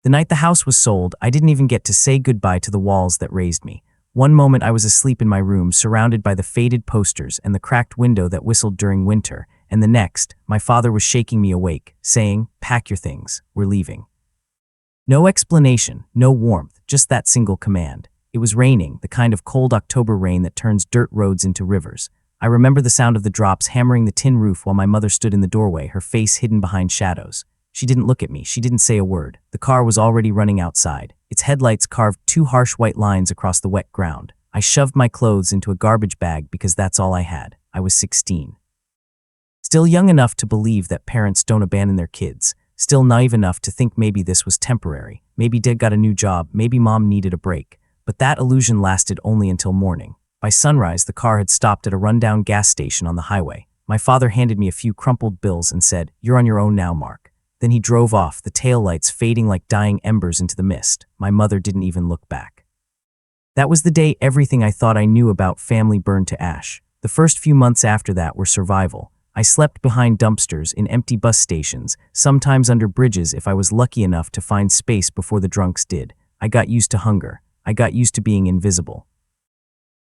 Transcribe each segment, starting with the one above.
The night the house was sold, I didn't even get to say goodbye to the walls that raised me. One moment I was asleep in my room, surrounded by the faded posters and the cracked window that whistled during winter, and the next, my father was shaking me awake, saying, "Pack your things, we're leaving." No explanation, no warmth, just that single command. It was raining, the kind of cold October rain that turns dirt roads into rivers. I remember the sound of the drops hammering the tin roof while my mother stood in the doorway, her face hidden behind shadows. She didn't look at me, she didn't say a word. The car was already running outside. Its headlights carved two harsh white lines across the wet ground. I shoved my clothes into a garbage bag because that's all I had. I was 16. Still young enough to believe that parents don't abandon their kids. Still naive enough to think maybe this was temporary. Maybe Dad got a new job, maybe Mom needed a break. But that illusion lasted only until morning. By sunrise, the car had stopped at a rundown gas station on the highway. My father handed me a few crumpled bills and said, "You're on your own now, Mark." Then he drove off, the taillights fading like dying embers into the mist. My mother didn't even look back. That was the day everything I thought I knew about family burned to ash. The first few months after that were survival. I slept behind dumpsters, in empty bus stations, sometimes under bridges if I was lucky enough to find space before the drunks did. I got used to hunger. I got used to being invisible.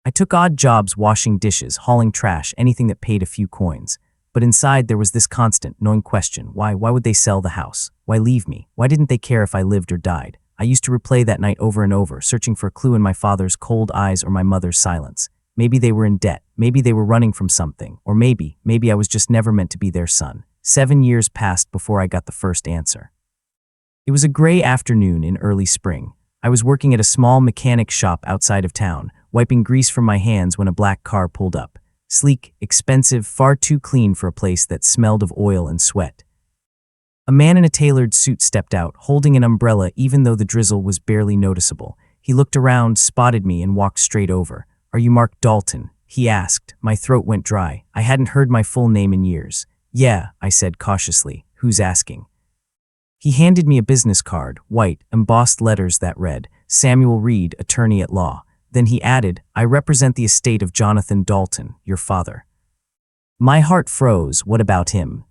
I took odd jobs washing dishes, hauling trash, anything that paid a few coins. But inside there was this constant, gnawing question. Why would they sell the house? Why leave me? Why didn't they care if I lived or died? I used to replay that night over and over, searching for a clue in my father's cold eyes or my mother's silence. Maybe they were in debt. Maybe they were running from something. Or maybe I was just never meant to be their son. 7 years passed before I got the first answer. It was a gray afternoon in early spring. I was working at a small mechanic shop outside of town, wiping grease from my hands when a black car pulled up. Sleek, expensive, far too clean for a place that smelled of oil and sweat. A man in a tailored suit stepped out, holding an umbrella even though the drizzle was barely noticeable. He looked around, spotted me, and walked straight over. "Are you Mark Dalton?" he asked. My throat went dry. I hadn't heard my full name in years. "Yeah," I said cautiously. "Who's asking?" He handed me a business card, white, embossed letters that read, "Samuel Reed, attorney at law." Then he added, "I represent the estate of Jonathan Dalton, your father." My heart froze. What about him?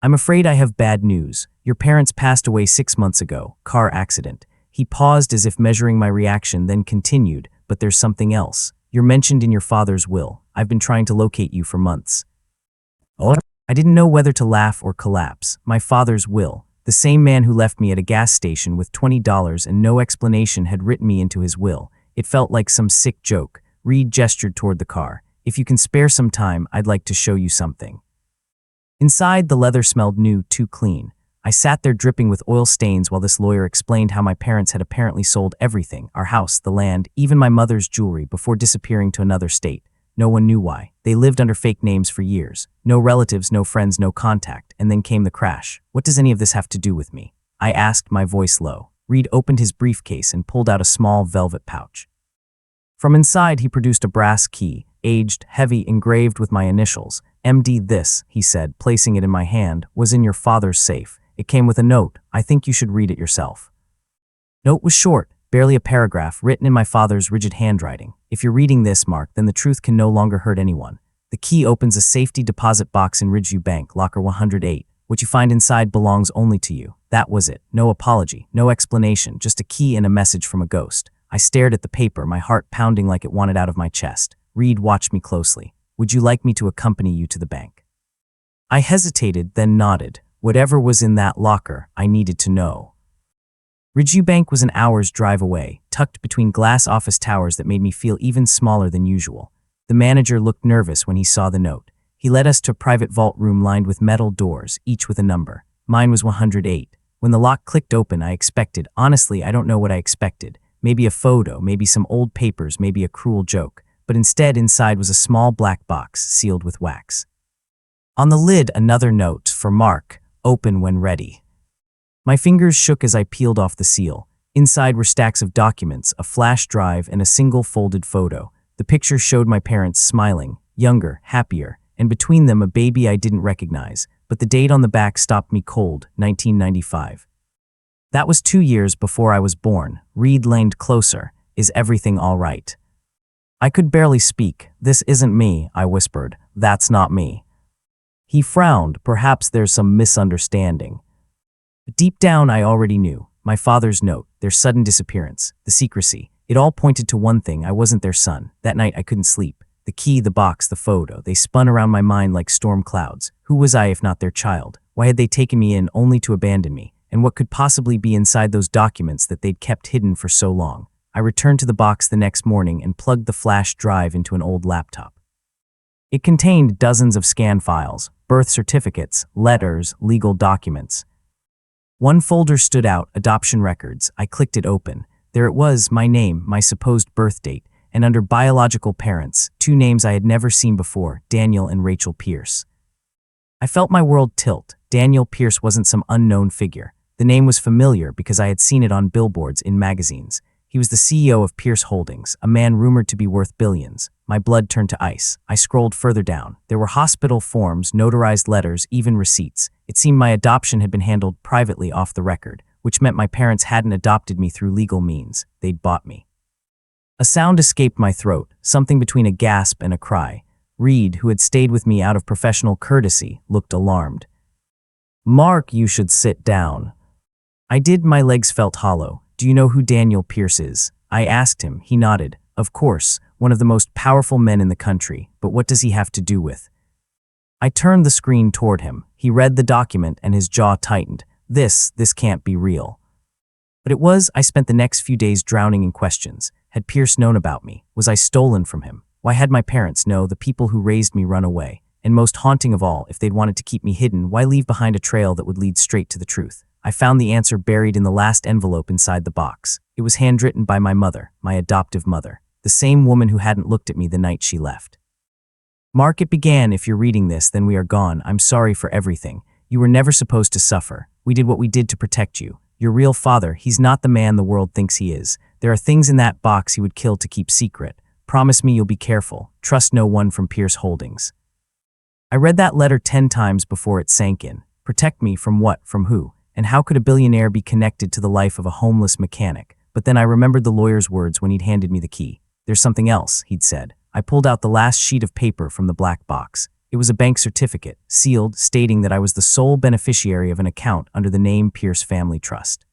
"I'm afraid I have bad news. Your parents passed away 6 months ago. Car accident." He paused as if measuring my reaction, then continued, "But there's something else. You're mentioned in your father's will. I've been trying to locate you for months." Oh. I didn't know whether to laugh or collapse. My father's will. The same man who left me at a gas station with $20 and no explanation had written me into his will. It felt like some sick joke. Reed gestured toward the car. "If you can spare some time, I'd like to show you something." Inside, the leather smelled new, too clean. I sat there dripping with oil stains while this lawyer explained how my parents had apparently sold everything, our house, the land, even my mother's jewelry, before disappearing to another state. No one knew why. They lived under fake names for years. No relatives, no friends, no contact. And then came the crash. "What does any of this have to do with me?" I asked, my voice low. Reed opened his briefcase and pulled out a small velvet pouch. From inside, he produced a brass key, aged, heavy, engraved with my initials. "MD, this," he said, placing it in my hand, "was in your father's safe. It came with a note. I think you should read it yourself." Note was short, barely a paragraph, written in my father's rigid handwriting. "If you're reading this, Mark, then the truth can no longer hurt anyone. The key opens a safety deposit box in Ridgeview Bank, locker 108. What you find inside belongs only to you." That was it. No apology, no explanation, just a key and a message from a ghost. I stared at the paper, my heart pounding like it wanted out of my chest. Reed watched me closely. "Would you like me to accompany you to the bank?" I hesitated, then nodded. Whatever was in that locker, I needed to know. Ridgeview Bank was an hour's drive away, tucked between glass office towers that made me feel even smaller than usual. The manager looked nervous when he saw the note. He led us to a private vault room lined with metal doors, each with a number. Mine was 108. When the lock clicked open, I expected, honestly, I don't know what I expected. Maybe a photo, maybe some old papers, maybe a cruel joke. But instead, inside was a small black box sealed with wax. On the lid, another note, "For Mark, open when ready." My fingers shook as I peeled off the seal. Inside were stacks of documents, a flash drive, and a single folded photo. The picture showed my parents smiling, younger, happier, and between them a baby I didn't recognize. But the date on the back stopped me cold, 1995. That was 2 years before I was born. Reed leaned closer. "Is everything all right?" I could barely speak. "This isn't me," I whispered. "That's not me." He frowned. "Perhaps there's some misunderstanding." Deep down, I already knew. my father's note, their sudden disappearance, the secrecy. It all pointed to one thing: I wasn't their son. That night I couldn't sleep. The key, the box, the photo, they spun around my mind like storm clouds. Who was I if not their child? Why had they taken me in only to abandon me? And what could possibly be inside those documents that they'd kept hidden for so long? I returned to the box the next morning and plugged the flash drive into an old laptop. It contained dozens of scan files, birth certificates, letters, legal documents. One folder stood out, adoption records. I clicked it open. There it was, my name, my supposed birth date, and under biological parents, two names I had never seen before, Daniel and Rachel Pierce. I felt my world tilt. Daniel Pierce wasn't some unknown figure. The name was familiar because I had seen it on billboards in magazines. He was the CEO of Pierce Holdings, a man rumored to be worth billions. My blood turned to ice. I scrolled further down. There were hospital forms, notarized letters, even receipts. It seemed my adoption had been handled privately off the record, which meant my parents hadn't adopted me through legal means. They'd bought me. A sound escaped my throat, something between a gasp and a cry. Reed, who had stayed with me out of professional courtesy, looked alarmed. "Mark, you should sit down." I did. My legs felt hollow. "Do you know who Daniel Pierce is?" I asked him. He nodded. "Of course, one of the most powerful men in the country, but what does he have to do with?" I turned the screen toward him. He read the document and his jaw tightened. This can't be real. But it was. I spent the next few days drowning in questions. Had Pierce known about me? Was I stolen from him? Why had my parents, no, the people who raised me, run away? And most haunting of all, if they'd wanted to keep me hidden, why leave behind a trail that would lead straight to the truth? I found the answer buried in the last envelope inside the box. It was handwritten by my mother, my adoptive mother, the same woman who hadn't looked at me the night she left. "Mark," it began, "if you're reading this, then we are gone. I'm sorry for everything. You were never supposed to suffer. We did what we did to protect you. Your real father, he's not the man the world thinks he is. There are things in that box he would kill to keep secret. Promise me you'll be careful. Trust no one from Pierce Holdings." I read that letter 10 times before it sank in. Protect me from what? From who? And how could a billionaire be connected to the life of a homeless mechanic? But then I remembered the lawyer's words when he'd handed me the key. "There's something else," he'd said. I pulled out the last sheet of paper from the black box. It was a bank certificate, sealed, stating that I was the sole beneficiary of an account under the name Pierce Family Trust.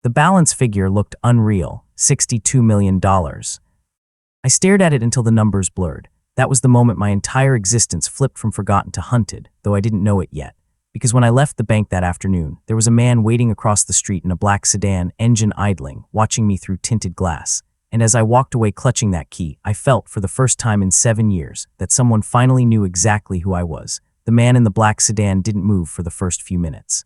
The balance figure looked unreal, $62 million. I stared at it until the numbers blurred. That was the moment my entire existence flipped from forgotten to hunted, though I didn't know it yet. Because when I left the bank that afternoon, there was a man waiting across the street in a black sedan, engine idling, watching me through tinted glass. And as I walked away clutching that key, I felt, for the first time in 7 years, that someone finally knew exactly who I was. The man in the black sedan didn't move for the first few minutes.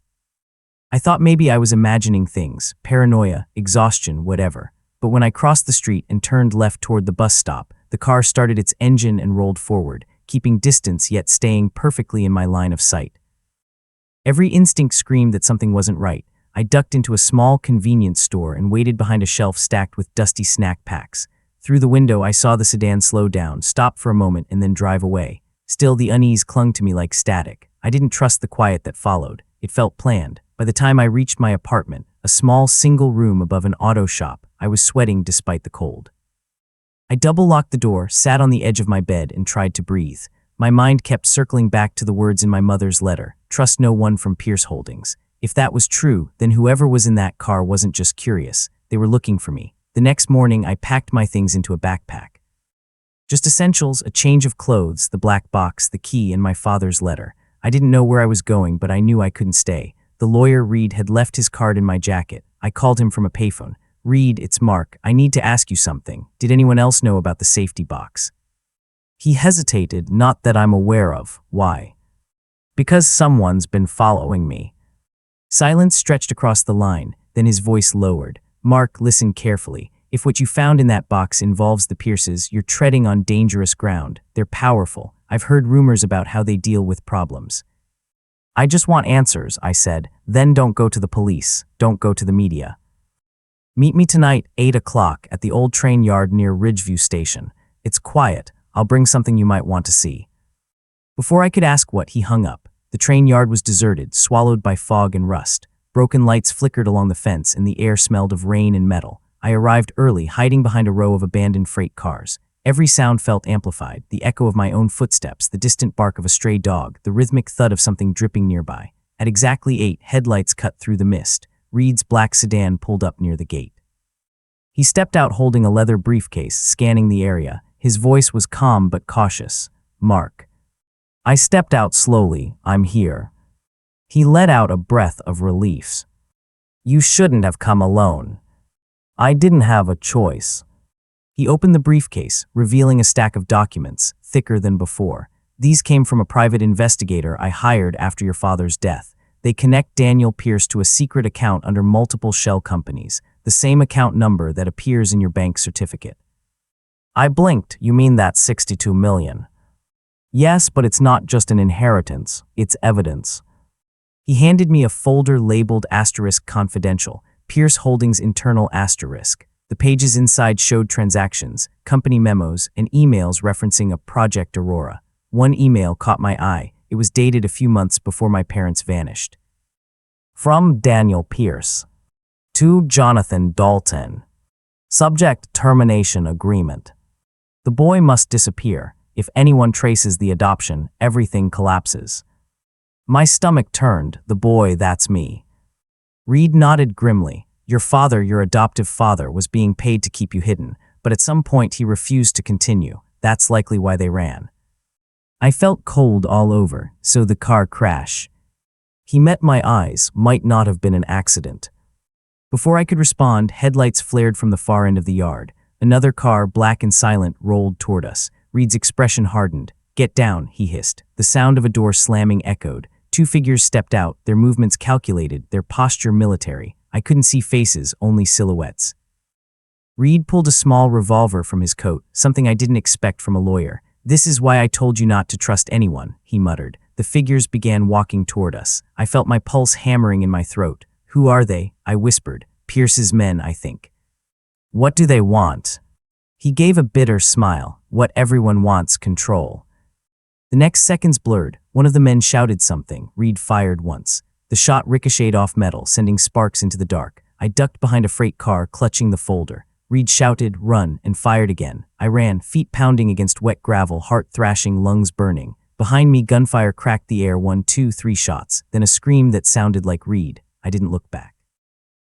I thought maybe I was imagining things, paranoia, exhaustion, whatever. But when I crossed the street and turned left toward the bus stop, the car started its engine and rolled forward, keeping distance yet staying perfectly in my line of sight. Every instinct screamed that something wasn't right. I ducked into a small convenience store and waited behind a shelf stacked with dusty snack packs. Through the window, I saw the sedan slow down, stop for a moment, and then drive away. Still, the unease clung to me like static. I didn't trust the quiet that followed. It felt planned. By the time I reached my apartment, a small single room above an auto shop, I was sweating despite the cold. I double-locked the door, sat on the edge of my bed, and tried to breathe. My mind kept circling back to the words in my mother's letter, "Trust no one from Pierce Holdings." If that was true, then whoever was in that car wasn't just curious. They were looking for me. The next morning, I packed my things into a backpack. Just essentials, a change of clothes, the black box, the key, and my father's letter. I didn't know where I was going, but I knew I couldn't stay. The lawyer, Reed, had left his card in my jacket. I called him from a payphone. "Reed, it's Mark. I need to ask you something. Did anyone else know about the safety box?" He hesitated. "Not that I'm aware of." "Why?" "Because someone's been following me." Silence stretched across the line, then his voice lowered. "Mark, listen carefully. If what you found in that box involves the Pierces, you're treading on dangerous ground. They're powerful. I've heard rumors about how they deal with problems." "I just want answers," I said. "Then don't go to the police. Don't go to the media. Meet me tonight, 8 o'clock, at the old train yard near Ridgeview Station. It's quiet. I'll bring something you might want to see." Before I could ask what, he hung up. The train yard was deserted, swallowed by fog and rust. Broken lights flickered along the fence, and the air smelled of rain and metal. I arrived early, hiding behind a row of abandoned freight cars. Every sound felt amplified, the echo of my own footsteps, the distant bark of a stray dog, the rhythmic thud of something dripping nearby. At exactly 8, headlights cut through the mist. Reed's black sedan pulled up near the gate. He stepped out holding a leather briefcase, scanning the area. His voice was calm but cautious. "Mark." I stepped out slowly. "I'm here." He let out a breath of relief. "You shouldn't have come alone." "I didn't have a choice." He opened the briefcase, revealing a stack of documents, thicker than before. "These came from a private investigator I hired after your father's death. They connect Daniel Pierce to a secret account under multiple shell companies, the same account number that appears in your bank certificate." I blinked. "You mean that 62 million? "Yes, but it's not just an inheritance, it's evidence." He handed me a folder labeled *confidential, Pierce Holdings internal *. The pages inside showed transactions, company memos, and emails referencing a Project Aurora. One email caught my eye. It was dated a few months before my parents vanished. "From Daniel Pierce to Jonathan Dalton. Subject: termination agreement. The boy must disappear. If anyone traces the adoption, everything collapses." My stomach turned. "The boy, that's me." Reed nodded grimly. "Your father, your adoptive father, was being paid to keep you hidden, but at some point he refused to continue. That's likely why they ran." I felt cold all over. "So the car crash." He met my eyes. "Might not have been an accident." Before I could respond, headlights flared from the far end of the yard. Another car, black and silent, rolled toward us. Reed's expression hardened. "Get down," he hissed. The sound of a door slamming echoed. Two figures stepped out, their movements calculated, their posture military. I couldn't see faces, only silhouettes. Reed pulled a small revolver from his coat, something I didn't expect from a lawyer. "This is why I told you not to trust anyone," he muttered. The figures began walking toward us. I felt my pulse hammering in my throat. "Who are they?" I whispered. "Pierce's men, I think." "What do they want?" He gave a bitter smile. "What everyone wants: control." The next seconds blurred. One of the men shouted something. Reed fired once. The shot ricocheted off metal, sending sparks into the dark. I ducked behind a freight car, clutching the folder. Reed shouted, "Run," and fired again. I ran, feet pounding against wet gravel, heart thrashing, lungs burning. Behind me, gunfire cracked the air, 1, 2, 3 shots, then a scream that sounded like Reed. I didn't look back.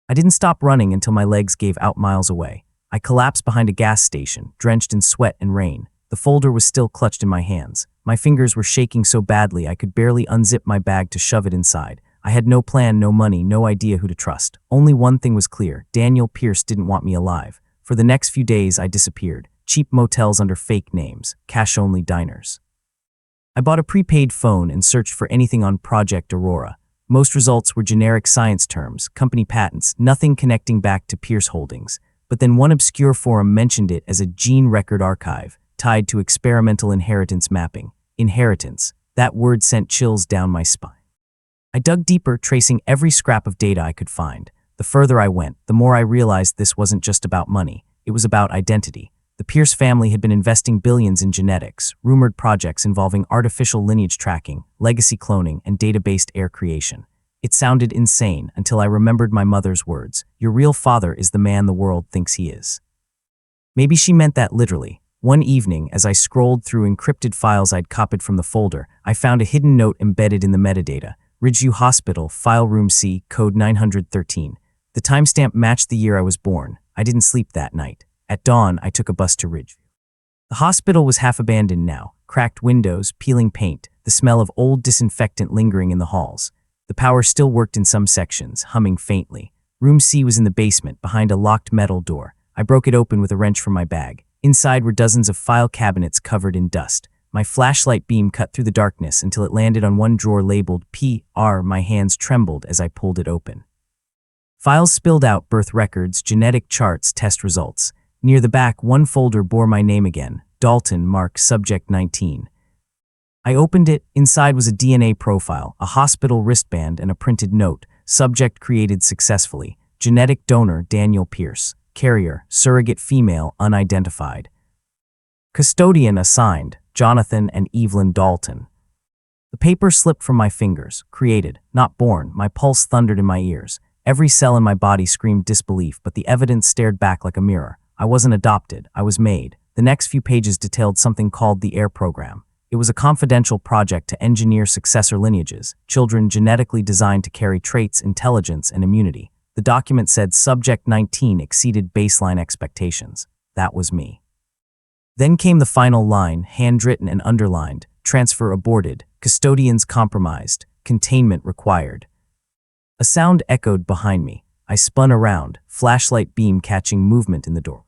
I didn't stop running until my legs gave out miles away. I collapsed behind a gas station, drenched in sweat and rain. The folder was still clutched in my hands. My fingers were shaking so badly I could barely unzip my bag to shove it inside. I had no plan, no money, no idea who to trust. Only one thing was clear: Daniel Pierce didn't want me alive. For the next few days, I disappeared. Cheap motels under fake names, cash-only diners. I bought a prepaid phone and searched for anything on Project Aurora. Most results were generic science terms, company patents, nothing connecting back to Pierce Holdings. But then one obscure forum mentioned it as a gene record archive, tied to experimental inheritance mapping. Inheritance. That word sent chills down my spine. I dug deeper, tracing every scrap of data I could find. The further I went, the more I realized this wasn't just about money. It was about identity. The Pierce family had been investing billions in genetics, rumored projects involving artificial lineage tracking, legacy cloning, and data-based heir creation. It sounded insane until I remembered my mother's words: "Your real father is the man the world thinks he is." Maybe she meant that literally. One evening, as I scrolled through encrypted files I'd copied from the folder, I found a hidden note embedded in the metadata: Ridgeview Hospital, File Room C, Code 913. The timestamp matched the year I was born. I didn't sleep that night. At dawn, I took a bus to Ridgeview. The hospital was half abandoned now, cracked windows, peeling paint, the smell of old disinfectant lingering in the halls. The power still worked in some sections, humming faintly. Room C was in the basement, behind a locked metal door. I broke it open with a wrench from my bag. Inside were dozens of file cabinets covered in dust. My flashlight beam cut through the darkness until it landed on one drawer labeled PR. My hands trembled as I pulled it open. Files spilled out: birth records, genetic charts, test results. Near the back, one folder bore my name again: Dalton, Mark, Subject 19. I opened it. Inside was a DNA profile, a hospital wristband, and a printed note: Subject created successfully. Genetic donor Daniel Pierce. Carrier, surrogate female, unidentified. Custodian assigned, Jonathan and Evelyn Dalton. The paper slipped from my fingers. Created, not born. My pulse thundered in my ears. Every cell in my body screamed disbelief, but the evidence stared back like a mirror. I wasn't adopted, I was made. The next few pages detailed something called the heir program. It was a confidential project to engineer successor lineages, children genetically designed to carry traits, intelligence, and immunity. The document said Subject 19 exceeded baseline expectations. That was me. Then came the final line, handwritten and underlined: transfer aborted, custodians compromised, containment required. A sound echoed behind me. I spun around, flashlight beam catching movement in the door.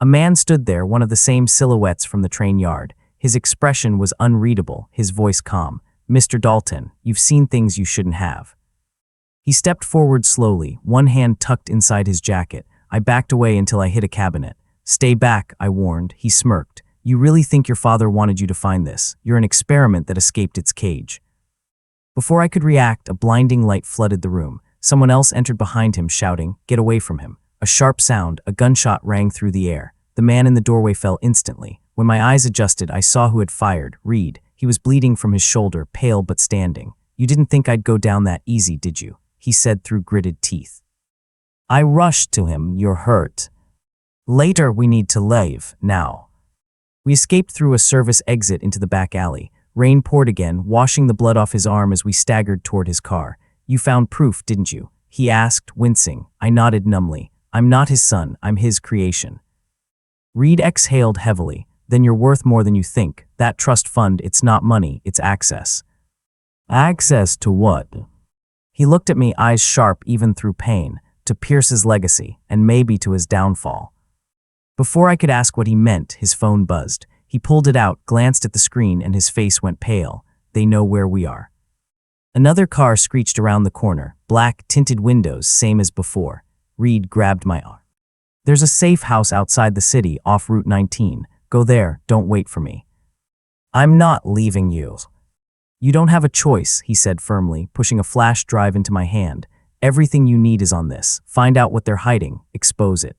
A man stood there, one of the same silhouettes from the train yard. His expression was unreadable, his voice calm. "Mr. Dalton, you've seen things you shouldn't have." He stepped forward slowly, one hand tucked inside his jacket. I backed away until I hit a cabinet. "Stay back," I warned. He smirked. "You really think your father wanted you to find this? You're an experiment that escaped its cage." Before I could react, a blinding light flooded the room. Someone else entered behind him, shouting, "Get away from him." A sharp sound, a gunshot rang through the air. The man in the doorway fell instantly. When my eyes adjusted, I saw who had fired, Reed. He was bleeding from his shoulder, pale but standing. "You didn't think I'd go down that easy, did you?" he said through gritted teeth. I rushed to him. "You're hurt. Later we need to leave, now." We escaped through a service exit into the back alley. Rain poured again, washing the blood off his arm as we staggered toward his car. "You found proof, didn't you?" he asked, wincing. I nodded numbly. "I'm not his son, I'm his creation." Reed exhaled heavily. "Then you're worth more than you think. That trust fund, it's not money, it's access." "Access to what?" He looked at me, eyes sharp even through pain. "To Pierce's legacy, and maybe to his downfall." Before I could ask what he meant, his phone buzzed. He pulled it out, glanced at the screen, and his face went pale. "They know where we are." Another car screeched around the corner, black, tinted windows, same as before. Reed grabbed my arm. "There's a safe house outside the city, off Route 19. Go there, don't wait for me." "I'm not leaving you." "You don't have a choice," he said firmly, pushing a flash drive into my hand. "Everything you need is on this. Find out what they're hiding, expose it."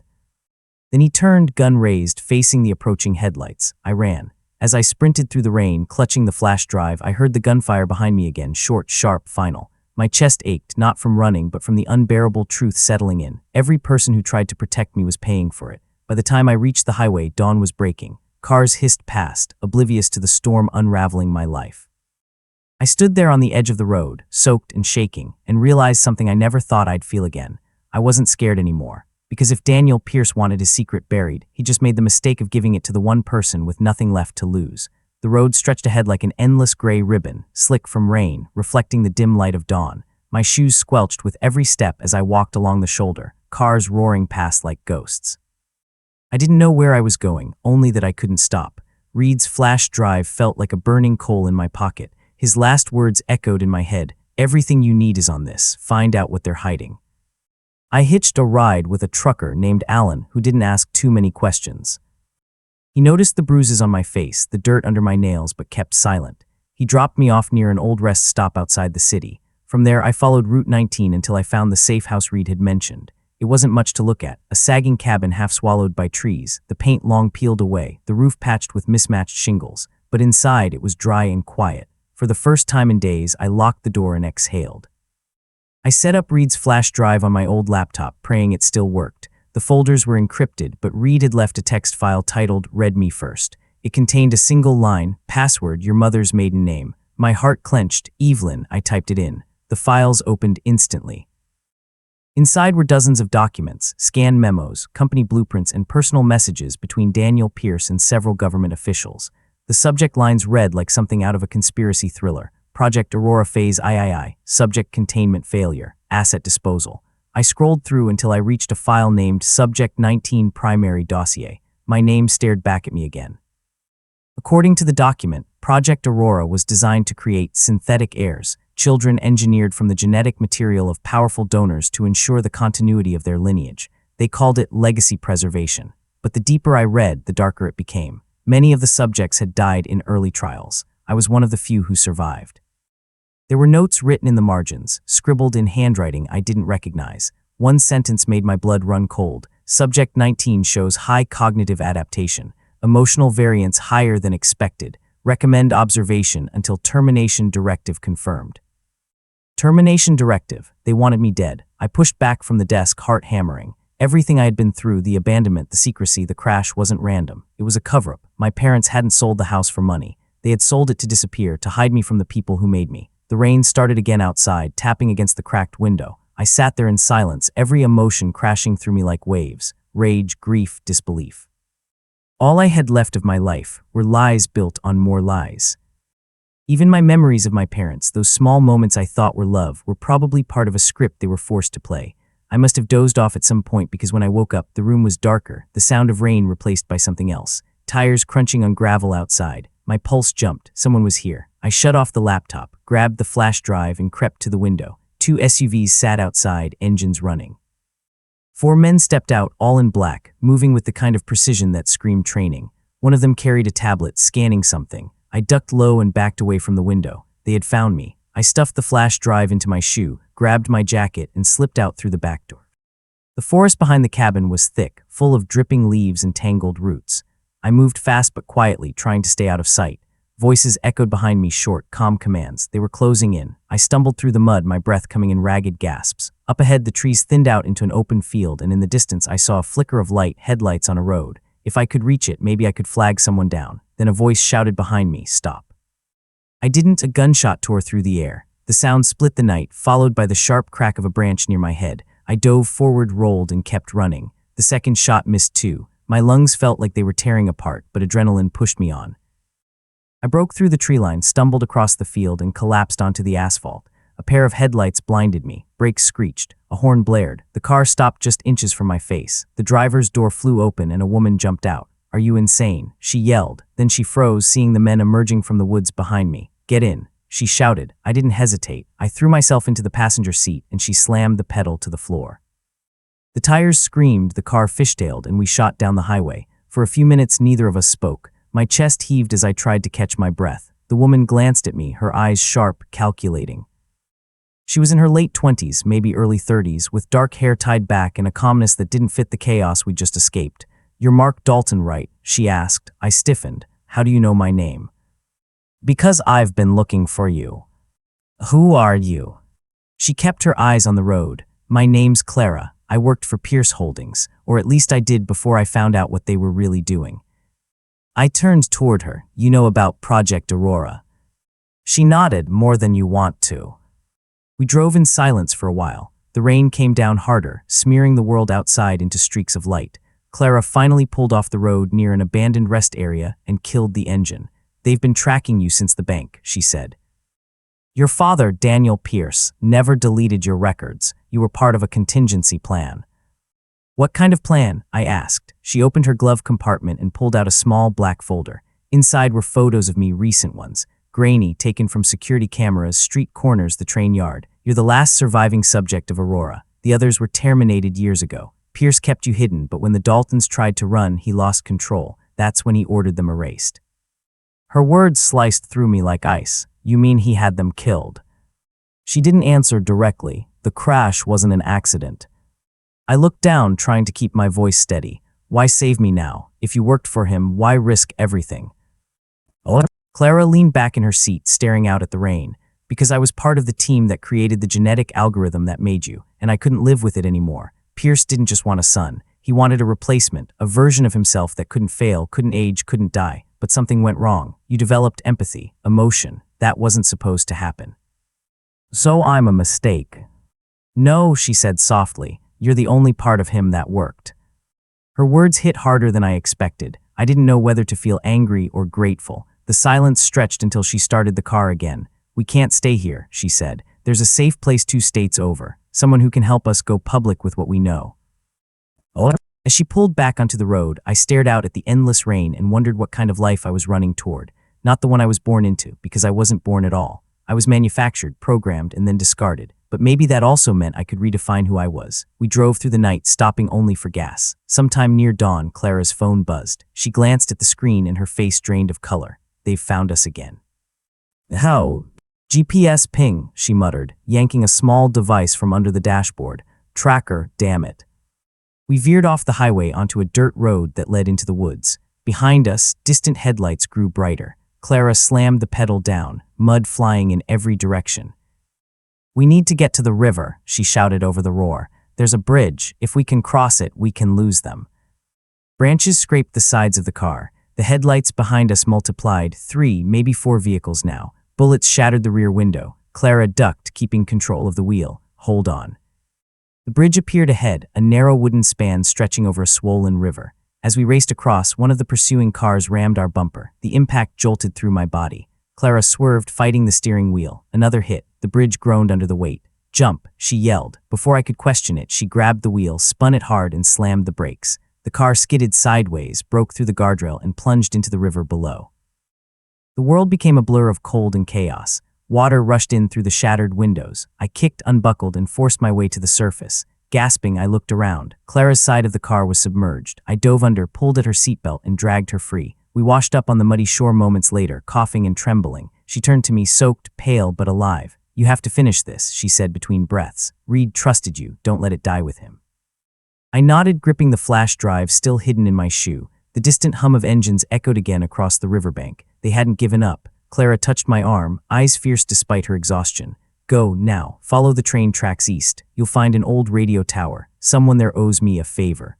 Then he turned, gun raised, facing the approaching headlights. I ran. As I sprinted through the rain, clutching the flash drive, I heard the gunfire behind me again, short, sharp, final. My chest ached, not from running, but from the unbearable truth settling in. Every person who tried to protect me was paying for it. By the time I reached the highway, dawn was breaking. Cars hissed past, oblivious to the storm unraveling my life. I stood there on the edge of the road, soaked and shaking, and realized something I never thought I'd feel again. I wasn't scared anymore. Because if Daniel Pierce wanted his secret buried, he just made the mistake of giving it to the one person with nothing left to lose. The road stretched ahead like an endless gray ribbon, slick from rain, reflecting the dim light of dawn. My shoes squelched with every step as I walked along the shoulder, cars roaring past like ghosts. I didn't know where I was going, only that I couldn't stop. Reed's flash drive felt like a burning coal in my pocket. His last words echoed in my head. "Everything you need is on this. Find out what they're hiding." I hitched a ride with a trucker named Alan who didn't ask too many questions. He noticed the bruises on my face, the dirt under my nails, but kept silent. He dropped me off near an old rest stop outside the city. From there, I followed Route 19 until I found the safe house Reed had mentioned. It wasn't much to look at, a sagging cabin half swallowed by trees, the paint long peeled away, the roof patched with mismatched shingles, but inside it was dry and quiet. For the first time in days, I locked the door and exhaled. I set up Reed's flash drive on my old laptop, praying it still worked. The folders were encrypted, but Reed had left a text file titled "Read Me First." It contained a single line, password, your mother's maiden name. My heart clenched. Evelyn, I typed it in. The files opened instantly. Inside were dozens of documents, scanned memos, company blueprints, and personal messages between Daniel Pierce and several government officials. The subject lines read like something out of a conspiracy thriller. Project Aurora Phase III, Subject Containment Failure, Asset Disposal. I scrolled through until I reached a file named Subject 19 Primary Dossier. My name stared back at me again. According to the document, Project Aurora was designed to create synthetic heirs, children engineered from the genetic material of powerful donors to ensure the continuity of their lineage. They called it legacy preservation. But the deeper I read, the darker it became. Many of the subjects had died in early trials. I was one of the few who survived. There were notes written in the margins, scribbled in handwriting I didn't recognize. One sentence made my blood run cold. Subject 19 shows high cognitive adaptation, emotional variance higher than expected. Recommend observation until termination directive confirmed. Termination directive. They wanted me dead. I pushed back from the desk, heart hammering. Everything I had been through, the abandonment, the secrecy, the crash, wasn't random. It was a cover-up. My parents hadn't sold the house for money. They had sold it to disappear, to hide me from the people who made me. The rain started again outside, tapping against the cracked window. I sat there in silence, every emotion crashing through me like waves: rage, grief, disbelief. All I had left of my life were lies built on more lies. Even my memories of my parents, those small moments I thought were love, were probably part of a script they were forced to play. I must have dozed off at some point because when I woke up, the room was darker, the sound of rain replaced by something else. Tires crunching on gravel outside. My pulse jumped. Someone was here. I shut off the laptop, grabbed the flash drive, and crept to the window. 2 SUVs sat outside, engines running. 4 men stepped out, all in black, moving with the kind of precision that screamed training. One of them carried a tablet, scanning something. I ducked low and backed away from the window. They had found me. I stuffed the flash drive into my shoe, grabbed my jacket, and slipped out through the back door. The forest behind the cabin was thick, full of dripping leaves and tangled roots. I moved fast but quietly, trying to stay out of sight. Voices echoed behind me, short, calm commands. They were closing in. I stumbled through the mud, my breath coming in ragged gasps. Up ahead, the trees thinned out into an open field, and in the distance I saw a flicker of light, headlights on a road. If I could reach it, maybe I could flag someone down. Then a voice shouted behind me, "Stop." I didn't. A gunshot tore through the air. The sound split the night, followed by the sharp crack of a branch near my head. I dove forward, rolled, and kept running. The second shot missed too. My lungs felt like they were tearing apart, but adrenaline pushed me on. I broke through the tree line, stumbled across the field, and collapsed onto the asphalt. A pair of headlights blinded me. Brakes screeched. A horn blared. The car stopped just inches from my face. The driver's door flew open and a woman jumped out. "Are you insane?" she yelled. Then she froze, seeing the men emerging from the woods behind me. "Get in," she shouted. I didn't hesitate. I threw myself into the passenger seat and she slammed the pedal to the floor. The tires screamed, the car fishtailed, and we shot down the highway. For a few minutes, neither of us spoke. My chest heaved as I tried to catch my breath. The woman glanced at me, her eyes sharp, calculating. She was in her late 20s, maybe early 30s, with dark hair tied back and a calmness that didn't fit the chaos we'd just escaped. "You're Mark Dalton, right?" she asked. I stiffened. "How do you know my name?" "Because I've been looking for you." "Who are you?" She kept her eyes on the road. "My name's Clara. I worked for Pierce Holdings, or at least I did before I found out what they were really doing." I turned toward her. "You know about Project Aurora?" She nodded. "More than you want to." We drove in silence for a while. The rain came down harder, smearing the world outside into streaks of light. Clara finally pulled off the road near an abandoned rest area and killed the engine. "They've been tracking you since the bank," she said. "Your father, Daniel Pierce, never deleted your records. You were part of a contingency plan." "What kind of plan?" I asked. She opened her glove compartment and pulled out a small black folder. Inside were photos of me, recent ones. Grainy, taken from security cameras, street corners, the train yard. "You're the last surviving subject of Aurora. The others were terminated years ago. Pierce kept you hidden, but when the Daltons tried to run, he lost control. That's when he ordered them erased." Her words sliced through me like ice. "You mean he had them killed?" She didn't answer directly. The crash wasn't an accident. I looked down, trying to keep my voice steady. "Why save me now? If you worked for him, why risk everything?" "Oh." Clara leaned back in her seat, staring out at the rain. "Because I was part of the team that created the genetic algorithm that made you, and I couldn't live with it anymore. Pierce didn't just want a son. He wanted a replacement, a version of himself that couldn't fail, couldn't age, couldn't die. But something went wrong. You developed empathy, emotion. That wasn't supposed to happen." "So I'm a mistake." "No," she said softly. "You're the only part of him that worked." Her words hit harder than I expected. I didn't know whether to feel angry or grateful. The silence stretched until she started the car again. "We can't stay here," she said. "There's a safe place 2 states over. Someone who can help us go public with what we know." "Oh." As she pulled back onto the road, I stared out at the endless rain and wondered what kind of life I was running toward. Not the one I was born into, because I wasn't born at all. I was manufactured, programmed, and then discarded. But maybe that also meant I could redefine who I was. We drove through the night, stopping only for gas. Sometime near dawn, Clara's phone buzzed. She glanced at the screen and her face drained of color. "They've found us again." "How?" "GPS ping," she muttered, yanking a small device from under the dashboard. "Tracker, damn it." We veered off the highway onto a dirt road that led into the woods. Behind us, distant headlights grew brighter. Clara slammed the pedal down, mud flying in every direction. "We need to get to the river," she shouted over the roar. "There's a bridge. If we can cross it, we can lose them." Branches scraped the sides of the car. The headlights behind us multiplied, 3, maybe 4 vehicles now. Bullets shattered the rear window. Clara ducked, keeping control of the wheel. "Hold on." The bridge appeared ahead, a narrow wooden span stretching over a swollen river. As we raced across, one of the pursuing cars rammed our bumper. The impact jolted through my body. Clara swerved, fighting the steering wheel. Another hit. The bridge groaned under the weight. "Jump," she yelled. Before I could question it, she grabbed the wheel, spun it hard, and slammed the brakes. The car skidded sideways, broke through the guardrail, and plunged into the river below. The world became a blur of cold and chaos. Water rushed in through the shattered windows. I kicked, unbuckled, and forced my way to the surface. Gasping, I looked around. Clara's side of the car was submerged. I dove under, pulled at her seatbelt, and dragged her free. We washed up on the muddy shore moments later, coughing and trembling. She turned to me, soaked, pale, but alive. "You have to finish this," she said between breaths. "Reed trusted you. Don't let it die with him." I nodded, gripping the flash drive still hidden in my shoe. The distant hum of engines echoed again across the riverbank. They hadn't given up. Clara touched my arm, eyes fierce despite her exhaustion. "Go, now. Follow the train tracks east. You'll find an old radio tower. Someone there owes me a favor.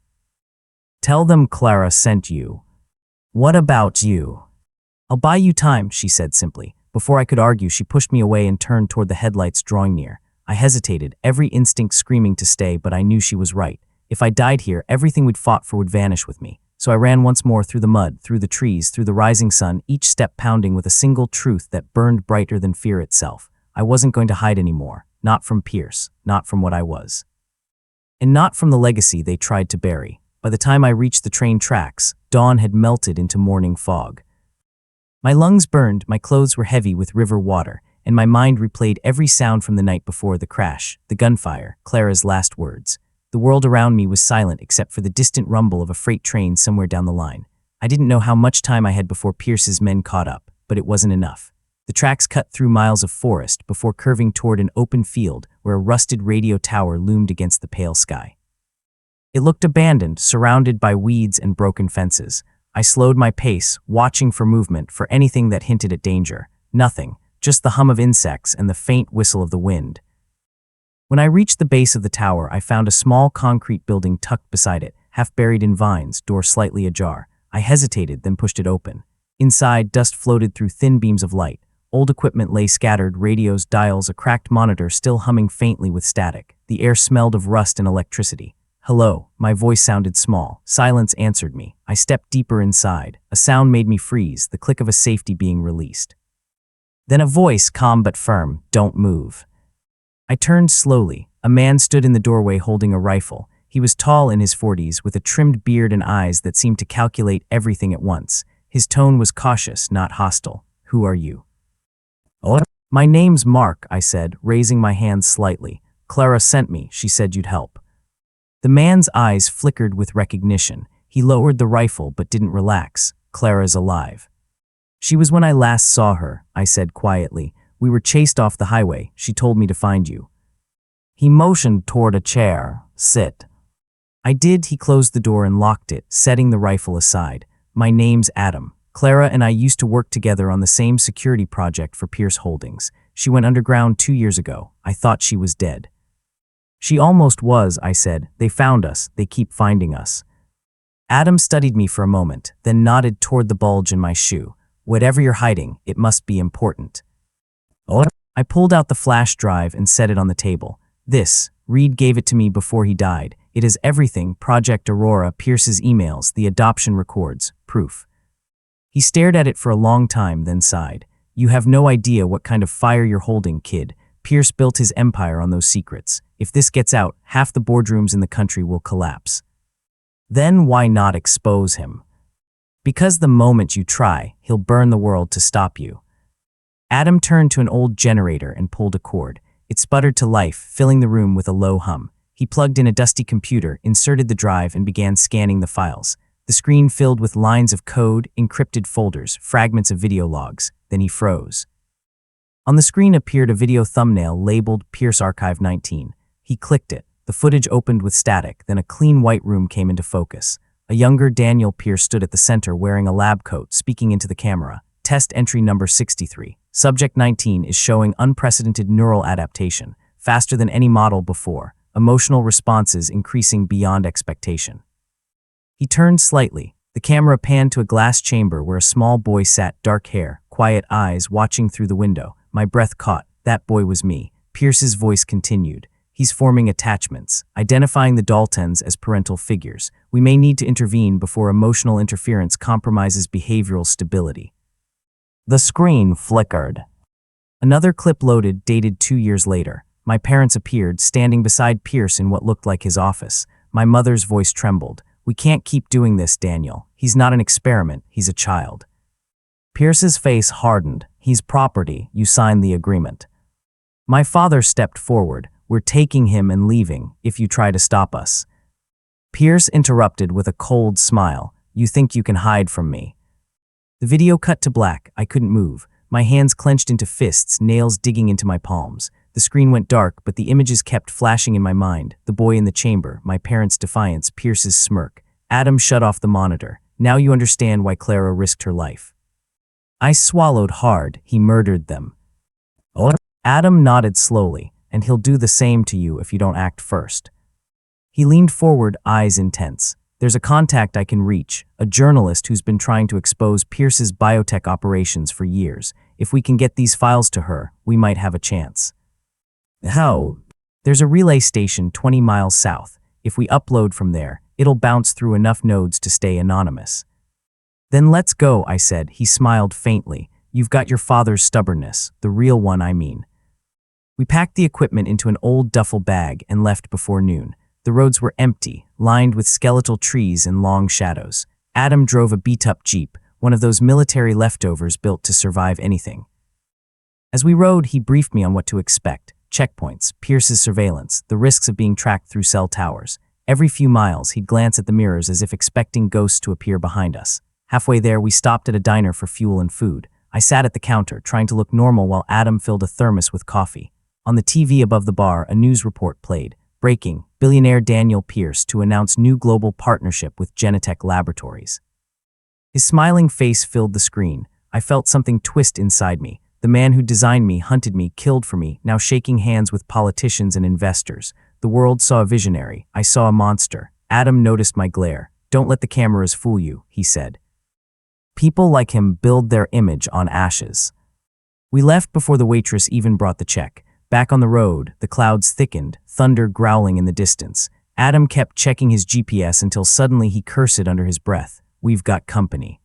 Tell them Clara sent you." "What about you?" "I'll buy you time," she said simply. Before I could argue, she pushed me away and turned toward the headlights drawing near. I hesitated, every instinct screaming to stay, but I knew she was right. If I died here, everything we'd fought for would vanish with me. So I ran once more through the mud, through the trees, through the rising sun, each step pounding with a single truth that burned brighter than fear itself. I wasn't going to hide anymore, not from Pierce, not from what I was. And not from the legacy they tried to bury. By the time I reached the train tracks, dawn had melted into morning fog. My lungs burned, my clothes were heavy with river water, and my mind replayed every sound from the night before the crash, the gunfire, Clara's last words. The world around me was silent except for the distant rumble of a freight train somewhere down the line. I didn't know how much time I had before Pierce's men caught up, but it wasn't enough. The tracks cut through miles of forest before curving toward an open field where a rusted radio tower loomed against the pale sky. It looked abandoned, surrounded by weeds and broken fences. I slowed my pace, watching for movement, for anything that hinted at danger. Nothing, just the hum of insects and the faint whistle of the wind. When I reached the base of the tower, I found a small concrete building tucked beside it, half buried in vines, door slightly ajar. I hesitated, then pushed it open. Inside, dust floated through thin beams of light. Old equipment lay scattered, radios, dials, a cracked monitor still humming faintly with static. The air smelled of rust and electricity. "Hello," my voice sounded small. Silence answered me. I stepped deeper inside. A sound made me freeze, the click of a safety being released. Then a voice, calm but firm, "Don't move." I turned slowly. A man stood in the doorway holding a rifle. He was tall, in his 40s, with a trimmed beard and eyes that seemed to calculate everything at once. His tone was cautious, not hostile. "Who are you?" "Oh, my name's Mark," I said, raising my hand slightly. "Clara sent me. She said you'd help." The man's eyes flickered with recognition. He lowered the rifle but didn't relax. "Clara's alive." "She was when I last saw her," I said quietly. "We were chased off the highway. She told me to find you." He motioned toward a chair. "Sit." I did. He closed the door and locked it, setting the rifle aside. "My name's Adam. Clara and I used to work together on the same security project for Pierce Holdings. She went underground 2 years ago. I thought she was dead." "She almost was," I said. "They found us. They keep finding us." Adam studied me for a moment, then nodded toward the bulge in my shoe. "Whatever you're hiding, it must be important." "Oh." I pulled out the flash drive and set it on the table. "This, Reed gave it to me before he died. It has everything: Project Aurora, Pierce's emails, the adoption records, proof." He stared at it for a long time, then sighed. "You have no idea what kind of fire you're holding, kid. Pierce built his empire on those secrets. If this gets out, half the boardrooms in the country will collapse." "Then why not expose him?" "Because the moment you try, he'll burn the world to stop you." Adam turned to an old generator and pulled a cord. It sputtered to life, filling the room with a low hum. He plugged in a dusty computer, inserted the drive, and began scanning the files. The screen filled with lines of code, encrypted folders, fragments of video logs. Then he froze. On the screen appeared a video thumbnail labeled Pierce Archive 19. He clicked it. The footage opened with static, then a clean white room came into focus. A younger Daniel Pierce stood at the center wearing a lab coat, speaking into the camera. "Test entry number 63. Subject 19 is showing unprecedented neural adaptation, faster than any model before, emotional responses increasing beyond expectation." He turned slightly. The camera panned to a glass chamber where a small boy sat, dark hair, quiet eyes, watching through the window. My breath caught. That boy was me. Pierce's voice continued. He's forming attachments, identifying the Daltons as parental figures. We may need to intervene before emotional interference compromises behavioral stability. The screen flickered. Another clip loaded, dated 2 years later. My parents appeared, standing beside Pierce in what looked like his office. My mother's voice trembled. "We can't keep doing this, Daniel. He's not an experiment, he's a child." Pierce's face hardened. "He's property. You signed the agreement." My father stepped forward. "We're taking him and leaving, if you try to stop us." Pierce interrupted with a cold smile. "You think you can hide from me?" The video cut to black. I couldn't move. My hands clenched into fists, nails digging into my palms. The screen went dark, but the images kept flashing in my mind. The boy in the chamber, my parents' defiance, Pierce's smirk. Adam shut off the monitor. "Now you understand why Clara risked her life." I swallowed hard. "He murdered them." "Oh." Adam nodded slowly. "And he'll do the same to you if you don't act first." He leaned forward, eyes intense. "There's a contact I can reach, a journalist who's been trying to expose Pierce's biotech operations for years. If we can get these files to her, we might have a chance." "How?" "There's a relay station 20 miles south. If we upload from there, it'll bounce through enough nodes to stay anonymous." "Then let's go," I said. He smiled faintly. "You've got your father's stubbornness, the real one, I mean." We packed the equipment into an old duffel bag and left before noon. The roads were empty, lined with skeletal trees and long shadows. Adam drove a beat-up Jeep, one of those military leftovers built to survive anything. As we rode, he briefed me on what to expect. Checkpoints, Pierce's surveillance, the risks of being tracked through cell towers. Every few miles, he'd glance at the mirrors as if expecting ghosts to appear behind us. Halfway there, we stopped at a diner for fuel and food. I sat at the counter, trying to look normal while Adam filled a thermos with coffee. On the TV above the bar, a news report played. Breaking, billionaire Daniel Pierce to announce new global partnership with Genentech Laboratories. His smiling face filled the screen. I felt something twist inside me. The man who designed me, hunted me, killed for me, now shaking hands with politicians and investors. The world saw a visionary. I saw a monster. Adam noticed my glare. "Don't let the cameras fool you," he said. "People like him build their image on ashes." We left before the waitress even brought the check. Back on the road, the clouds thickened, thunder growling in the distance. Adam kept checking his GPS until suddenly he cursed under his breath. "We've got company."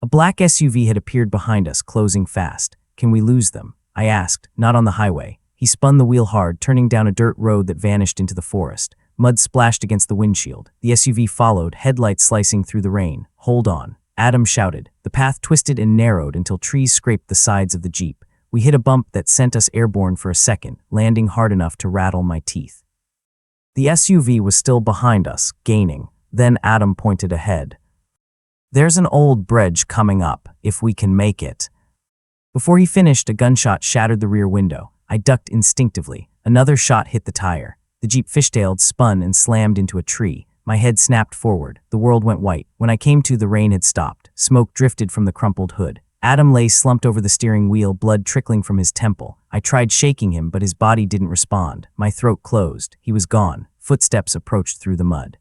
A black SUV had appeared behind us, closing fast. "Can we lose them?" I asked. "Not on the highway." He spun the wheel hard, turning down a dirt road that vanished into the forest. Mud splashed against the windshield. The SUV followed, headlights slicing through the rain. "Hold on," Adam shouted. The path twisted and narrowed until trees scraped the sides of the Jeep. We hit a bump that sent us airborne for a second, landing hard enough to rattle my teeth. The SUV was still behind us, gaining. Then Adam pointed ahead. "There's an old bridge coming up, if we can make it." Before he finished, a gunshot shattered the rear window. I ducked instinctively. Another shot hit the tire. The Jeep fishtailed, spun, and slammed into a tree. My head snapped forward. The world went white. When I came to, the rain had stopped. Smoke drifted from the crumpled hood. Adam lay slumped over the steering wheel, blood trickling from his temple. I tried shaking him, but his body didn't respond. My throat closed. He was gone. Footsteps approached through the mud.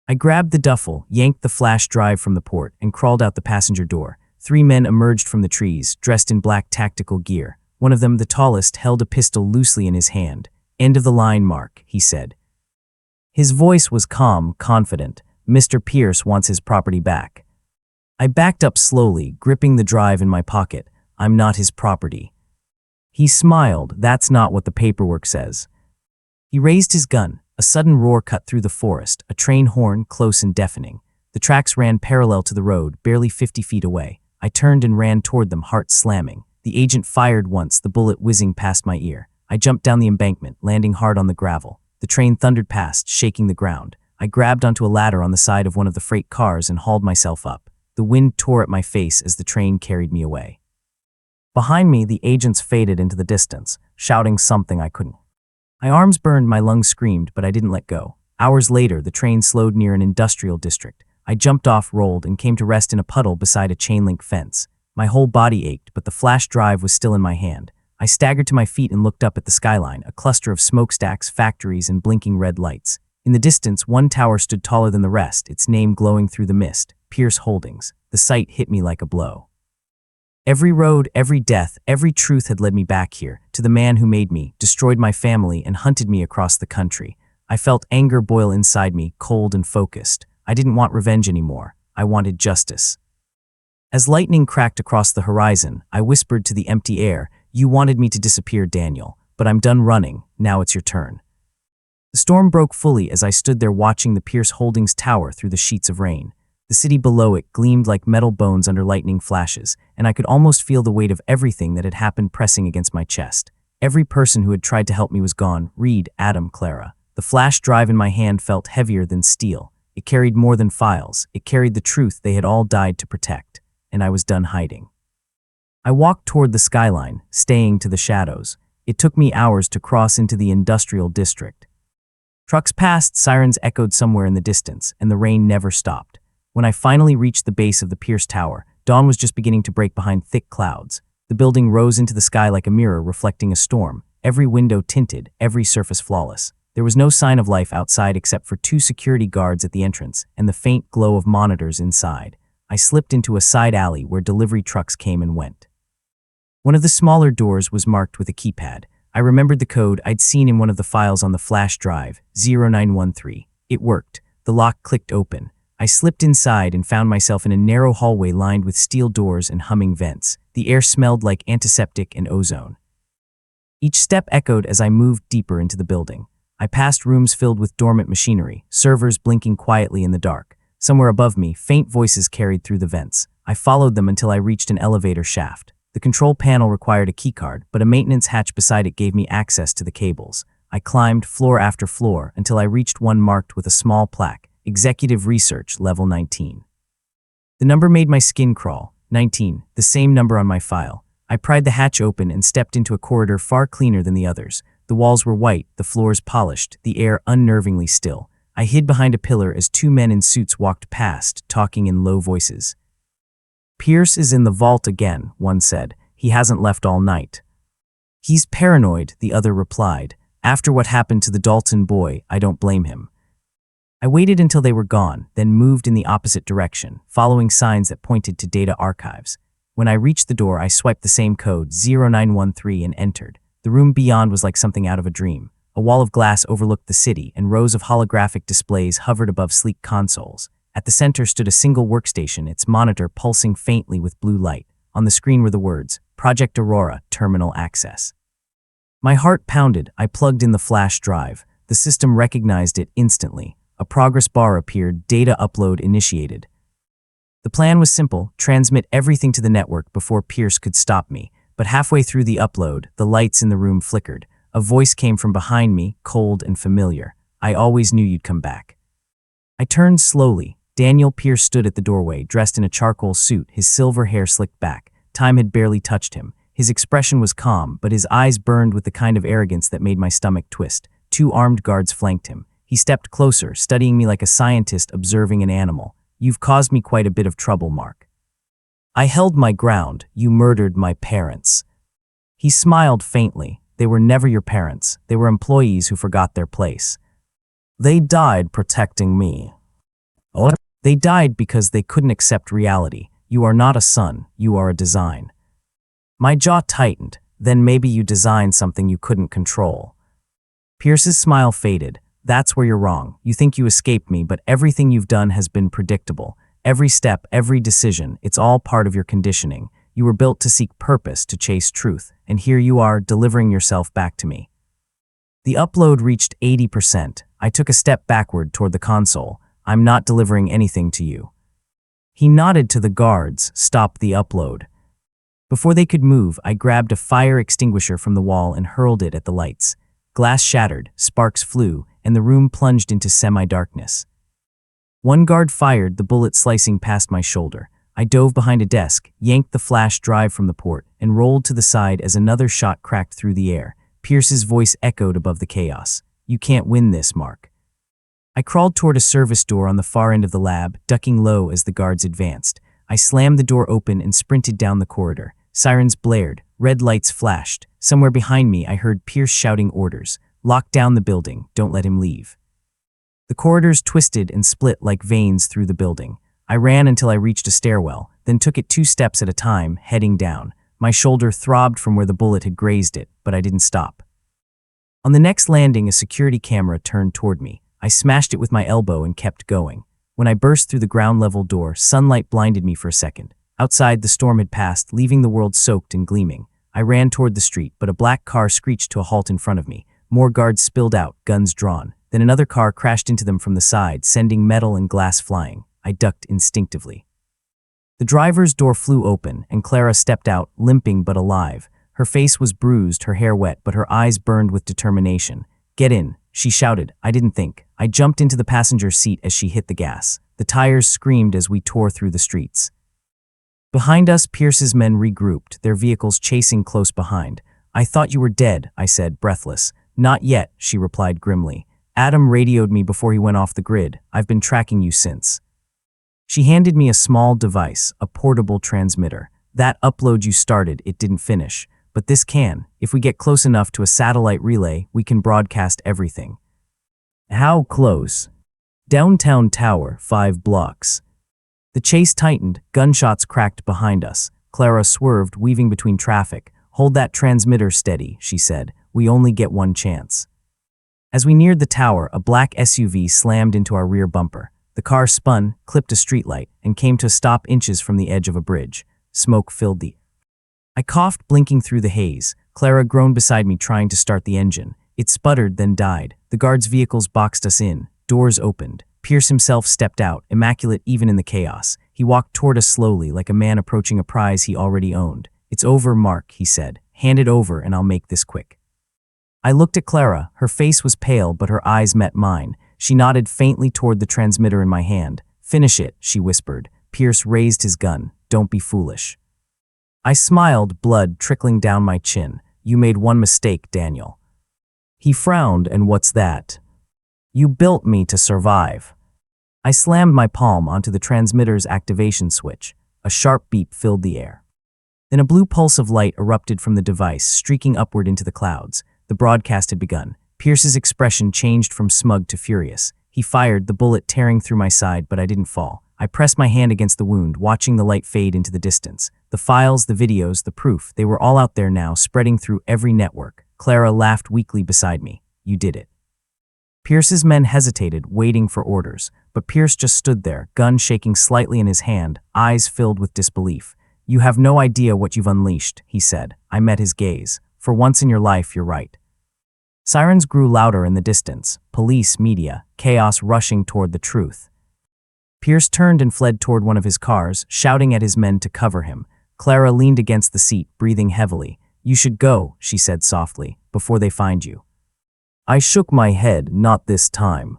I grabbed the duffel, yanked the flash drive from the port, and crawled out the passenger door. 3 men emerged from the trees, dressed in black tactical gear. One of them, the tallest, held a pistol loosely in his hand. "End of the line, Mark," he said. His voice was calm, confident. "Mr. Pierce wants his property back." I backed up slowly, gripping the drive in my pocket. "I'm not his property." He smiled. "That's not what the paperwork says." He raised his gun. A sudden roar cut through the forest, a train horn, close and deafening. The tracks ran parallel to the road, barely 50 feet away. I turned and ran toward them, heart slamming. The agent fired once, the bullet whizzing past my ear. I jumped down the embankment, landing hard on the gravel. The train thundered past, shaking the ground. I grabbed onto a ladder on the side of one of the freight cars and hauled myself up. The wind tore at my face as the train carried me away. Behind me, the agents faded into the distance, shouting something I couldn't. My arms burned, my lungs screamed, but I didn't let go. Hours later, the train slowed near an industrial district. I jumped off, rolled, and came to rest in a puddle beside a chain-link fence. My whole body ached, but the flash drive was still in my hand. I staggered to my feet and looked up at the skyline, a cluster of smokestacks, factories, and blinking red lights. In the distance, one tower stood taller than the rest, its name glowing through the mist. Pierce Holdings. The sight hit me like a blow. Every road, every death, every truth had led me back here, to the man who made me, destroyed my family, and hunted me across the country. I felt anger boil inside me, cold and focused. I didn't want revenge anymore. I wanted justice. As lightning cracked across the horizon, I whispered to the empty air, "You wanted me to disappear, Daniel, but I'm done running. Now it's your turn." The storm broke fully as I stood there watching the Pierce Holdings tower through the sheets of rain. The city below it gleamed like metal bones under lightning flashes, and I could almost feel the weight of everything that had happened pressing against my chest. Every person who had tried to help me was gone. Reed, Adam, Clara. The flash drive in my hand felt heavier than steel. It carried more than files. It carried the truth they had all died to protect, and I was done hiding. I walked toward the skyline, staying to the shadows. It took me hours to cross into the industrial district. Trucks passed, sirens echoed somewhere in the distance, and the rain never stopped. When I finally reached the base of the Pierce Tower, dawn was just beginning to break behind thick clouds. The building rose into the sky like a mirror reflecting a storm, every window tinted, every surface flawless. There was no sign of life outside except for 2 security guards at the entrance and the faint glow of monitors inside. I slipped into a side alley where delivery trucks came and went. One of the smaller doors was marked with a keypad. I remembered the code I'd seen in one of the files on the flash drive, 0913. It worked. The lock clicked open. I slipped inside and found myself in a narrow hallway lined with steel doors and humming vents. The air smelled like antiseptic and ozone. Each step echoed as I moved deeper into the building. I passed rooms filled with dormant machinery, servers blinking quietly in the dark. Somewhere above me, faint voices carried through the vents. I followed them until I reached an elevator shaft. The control panel required a keycard, but a maintenance hatch beside it gave me access to the cables. I climbed floor after floor until I reached one marked with a small plaque, Executive Research, Level 19. The number made my skin crawl. 19, the same number on my file. I pried the hatch open and stepped into a corridor far cleaner than the others. The walls were white, the floors polished, the air unnervingly still. I hid behind a pillar as 2 men in suits walked past, talking in low voices. "Pierce is in the vault again," one said. "He hasn't left all night." "He's paranoid," the other replied. "After what happened to the Dalton boy, I don't blame him." I waited until they were gone, then moved in the opposite direction, following signs that pointed to data archives. When I reached the door, I swiped the same code, 0913, and entered. The room beyond was like something out of a dream. A wall of glass overlooked the city, and rows of holographic displays hovered above sleek consoles. At the center stood a single workstation, its monitor pulsing faintly with blue light. On the screen were the words, "Project Aurora, Terminal Access." My heart pounded. I plugged in the flash drive. The system recognized it instantly. A progress bar appeared, data upload initiated. The plan was simple, transmit everything to the network before Pierce could stop me. But halfway through the upload, the lights in the room flickered. A voice came from behind me, cold and familiar. "I always knew you'd come back." I turned slowly. Daniel Pierce stood at the doorway, dressed in a charcoal suit, his silver hair slicked back. Time had barely touched him. His expression was calm, but his eyes burned with the kind of arrogance that made my stomach twist. 2 armed guards flanked him. He stepped closer, studying me like a scientist observing an animal. "You've caused me quite a bit of trouble, Mark." I held my ground. "You murdered my parents." He smiled faintly. "They were never your parents. They were employees who forgot their place. They died protecting me." "They died because they couldn't accept reality. You are not a son, you are a design." My jaw tightened. "Then maybe you designed something you couldn't control." Pierce's smile faded. "That's where you're wrong. You think you escaped me, but everything you've done has been predictable. Every step, every decision, it's all part of your conditioning. You were built to seek purpose, to chase truth, and here you are, delivering yourself back to me." The upload reached 80%. I took a step backward toward the console. "I'm not delivering anything to you." He nodded to the guards. "Stop the upload." Before they could move, I grabbed a fire extinguisher from the wall and hurled it at the lights. Glass shattered, sparks flew, and the room plunged into semi-darkness. One guard fired, the bullet slicing past my shoulder. I dove behind a desk, yanked the flash drive from the port, and rolled to the side as another shot cracked through the air. Pierce's voice echoed above the chaos. "You can't win this, Mark." I crawled toward a service door on the far end of the lab, ducking low as the guards advanced. I slammed the door open and sprinted down the corridor. Sirens blared, red lights flashed. Somewhere behind me, I heard Pierce shouting orders. "Lock down the building, don't let him leave." The corridors twisted and split like veins through the building. I ran until I reached a stairwell. then took it 2 steps at a time, heading down. My shoulder throbbed from where the bullet had grazed it, but I didn't stop. On the next landing, a security camera turned toward me. I smashed it with my elbow and kept going. When I burst through the ground-level door, sunlight blinded me for a second. Outside, the storm had passed, leaving the world soaked and gleaming. I ran toward the street, but a black car screeched to a halt in front of me. More guards spilled out, guns drawn. Then another car crashed into them from the side, sending metal and glass flying. I ducked instinctively. The driver's door flew open, and Clara stepped out, limping but alive. Her face was bruised, her hair wet, but her eyes burned with determination. "Get in," she shouted. I didn't think. I jumped into the passenger seat as she hit the gas. The tires screamed as we tore through the streets. Behind us, Pierce's men regrouped, their vehicles chasing close behind. "I thought you were dead," I said, breathless. "Not yet," she replied grimly. "Adam radioed me before he went off the grid. I've been tracking you since." She handed me a small device, a portable transmitter. "That upload you started, it didn't finish. But this can. If we get close enough to a satellite relay, we can broadcast everything." "How close?" "Downtown Tower, 5 blocks." The chase tightened, gunshots cracked behind us. Clara swerved, weaving between traffic. "Hold that transmitter steady," she said. "We only get one chance." As we neared the tower, a black SUV slammed into our rear bumper. The car spun, clipped a streetlight, and came to a stop inches from the edge of a bridge. Smoke filled the air. I coughed, blinking through the haze. Clara groaned beside me, trying to start the engine. It sputtered, then died. The guards' vehicles boxed us in. Doors opened. Pierce himself stepped out, immaculate even in the chaos. He walked toward us slowly, like a man approaching a prize he already owned. "It's over, Mark," he said. "Hand it over and I'll make this quick." I looked at Clara. Her face was pale, but her eyes met mine. She nodded faintly toward the transmitter in my hand. "Finish it," she whispered. Pierce raised his gun. "Don't be foolish." I smiled, blood trickling down my chin. "You made one mistake, Daniel." He frowned. "And what's that?" "You built me to survive." I slammed my palm onto the transmitter's activation switch. A sharp beep filled the air. Then a blue pulse of light erupted from the device, streaking upward into the clouds. The broadcast had begun. Pierce's expression changed from smug to furious. He fired, the bullet tearing through my side, but I didn't fall. I pressed my hand against the wound, watching the light fade into the distance. The files, the videos, the proof, they were all out there now, spreading through every network. Clara laughed weakly beside me. "You did it." Pierce's men hesitated, waiting for orders, but Pierce just stood there, gun shaking slightly in his hand, eyes filled with disbelief. "You have no idea what you've unleashed," he said. I met his gaze. "For once in your life, you're right." Sirens grew louder in the distance. Police, media, chaos rushing toward the truth. Pierce turned and fled toward one of his cars, shouting at his men to cover him. Clara leaned against the seat, breathing heavily. "You should go," she said softly, "before they find you." I shook my head. "Not this time."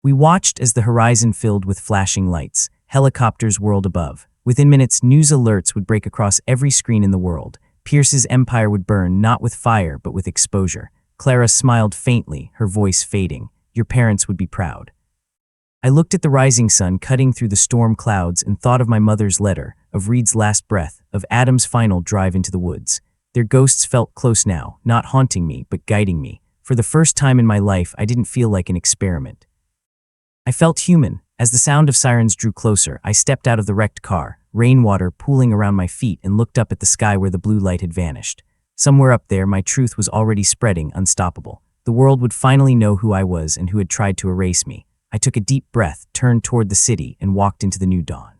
We watched as the horizon filled with flashing lights. Helicopters whirled above. Within minutes, news alerts would break across every screen in the world. Pierce's empire would burn, not with fire, but with exposure. Clara smiled faintly, her voice fading. "Your parents would be proud." I looked at the rising sun cutting through the storm clouds and thought of my mother's letter, of Reed's last breath, of Adam's final drive into the woods. Their ghosts felt close now, not haunting me, but guiding me. For the first time in my life, I didn't feel like an experiment. I felt human. As the sound of sirens drew closer, I stepped out of the wrecked car, rainwater pooling around my feet, and looked up at the sky where the blue light had vanished. Somewhere up there, my truth was already spreading, unstoppable. The world would finally know who I was and who had tried to erase me. I took a deep breath, turned toward the city, and walked into the new dawn.